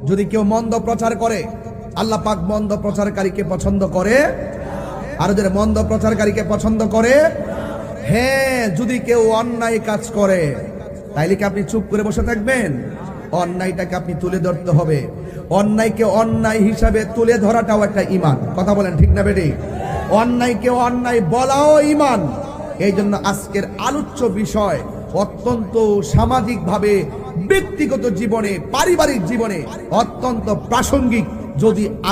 যদি কেউ মন্দ প্রচার করে, আল্লাহ পাক মন্দ প্রচারকারীকে পছন্দ করে। আর যারা মন্দ প্রচারকারীকে পছন্দ করে, হ্যাঁ, যদি কেউ অন্যায় কাজ করে তাইলে কি আপনি চুপ করে বসে থাকবেন? অন্যায়টাকে আপনি তুলে ধরতে হবে। অন্যায়কে অন্যায় হিসাবে তুলে ধরাটাও একটা ঈমান। কথা বলেন ঠিক না বেটি? অন্যায়কে অন্যায় বলাও ঈমান। এই জন্য আজকের আলোচ্য বিষয় অত্যন্ত সামাজিকভাবে, ব্যক্তিগত জীবনে, পারিবারিক জীবনে অত্যন্ত প্রাসঙ্গিক।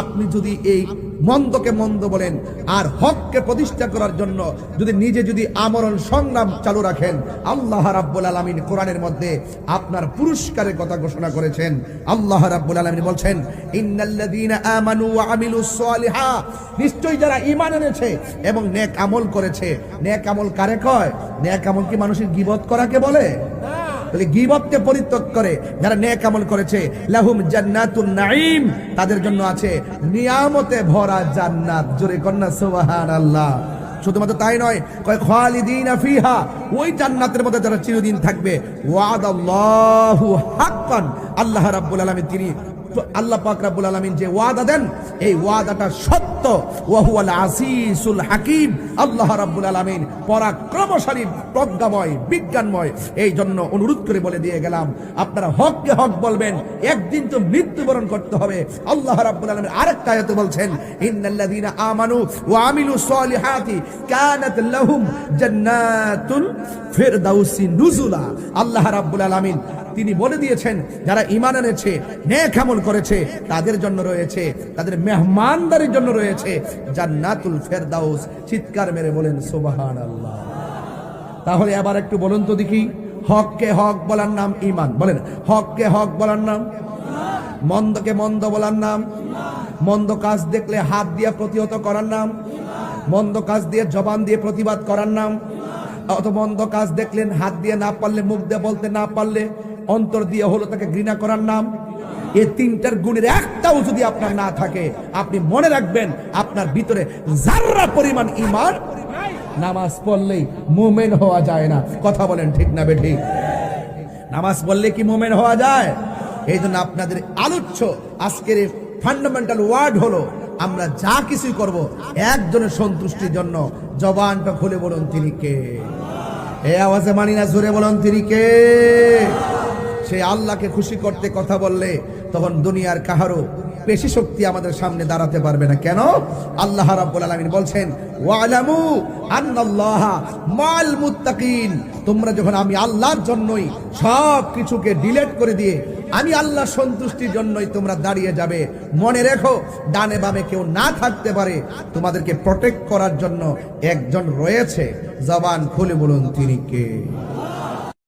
আপনি যদি এই মন্দকে মন্দ বলেন আর হককে প্রতিষ্ঠা করার জন্য যদি আমরণ সংগ্রাম চালু রাখেন, আল্লাহ রাব্বুল আলামিন কোরআনের মধ্যে আপনার পুরস্কারের কথা ঘোষণা করেছেন। আল্লাহ রাব্বুল আলামিন বলছেন, ইন্নাল্লাযীনা আমানু ওয়া আমিলুস সালিহাত, নিশ্চয়ই যারা ঈমান এনেছে এবং নেক আমল করেছে। নেক আমল কারে কয়? নেক আমল কি মানুষের গীবত করাকে বলে? তাহলে গীবতকে পরিত্যাগ করে যারা নেক আমল করেছে, লাহুম জান্নাতুন নাঈম, তাদের জন্য আছে নিয়ামতে ভরা জান্নাত। জোরে কন্যা সুবহানাল্লাহ। শুধুমাত্র তাই নয়, কয় খালিদিনা ফিহা, ওই জান্নাতের মধ্যে যারা চিরদিন থাকবে। ওয়াদাল্লাহু হাক্কান, আল্লাহ রাব্বুল আলামিন আল্লাহ পাক রব্বুল আলামিন যে ওয়াদা দেন, এই ওয়াদাটা সত্য। ওয়া হুয়াল আসিসুল হাকিম, আল্লাহ রাব্বুল আলামিন পরাক্রমশালী, প্রজ্ঞাময়, বিজ্ঞানময়। এই জন্য অনুরোধ করে বলে দিয়ে গেলাম, আপনারা হককে হক বলবেন, একদিন তো মৃত্যুবরণ করতে হবে। আল্লাহ রাব্বুল আলামিন আরেকটা আয়াতে বলছেন, ইন্নাল্লাযীনা আমানু ওয়া আমিলুস সালিহাতি কানাত লাহুম জান্নাতুল ফিরদাউসি নুজুলা। আল্লাহ রাব্বুল আলামিন তিনি বলে দিয়েছেন, যারা ঈমান এনেছে, নেক আমল করেছে, তাদের জন্য রয়েছে, তাদের মেহমানদারির জন্য রয়েছে জান্নাতুল ফেরদাউস। চিৎকার মেরে বলেন সুবহানাল্লাহ। তাহলে আবার একটু বলুন তো দেখি, হককে হক বলার নাম ঈমান। বলেন, হককে হক বলার নাম, মন্দকে মন্দ বলার নাম, মন্দ কাজ দেখলে হাত দিয়ে প্রতিহত করার নাম, মন্দ কাজ দিয়ে জবান দিয়ে প্রতিবাদ করার নাম, অত মন্দ কাজ দেখলেন হাত দিয়ে না পারলে, মুখ দিয়ে বলতে না পারলে, অন্তর দিয়ে হলো তাকে ঘৃণা করার নাম। এই তিনটার গুণের একটাও যদি আপনার না থাকে, আপনি মনে রাখবেন আপনার ভিতরে যাররা পরিমাণ ঈমান, নামাজ পড়লেই মুমিন হওয়া যায় না। কথা বলেন ঠিক না বেঠি? নামাজ পড়লে কি মুমিন হওয়া যায়? এই জন্য আপনাদের আলোচ্য আজকের ফান্ডামেন্টাল ওয়ার্ড হলো, আমরা যা কিছুই করব একজনের সন্তুষ্টির জন্য। জবানটা খুলে বলুন তিনি কে? এই আওয়াজে মানি না, জোরে বলুন তিনি কে? সেই আল্লাহকে খুশি করতে কথা বললে তখন দুনিয়ার কাহারও পেশি শক্তি আমাদের সামনে দাঁড়াতে পারবে না। কেন? আল্লাহ রাব্বুল আলামিন বলছেন, ওয়ালামু আন্নাল্লাহা মাল মুত্তাকিন, তোমরা যখন আমি আল্লাহর জন্যই সব কিছুকে ডিলিট করে দিয়ে আমি আল্লাহ সন্তুষ্টির জন্যই তোমরা দাঁড়িয়ে যাবে, মনে রেখো ডানে বামে কেউ না থাকতে পারে, তোমাদেরকে প্রটেক্ট করার জন্য একজন রয়েছে। জবান খুলে বলুন তিনি কে?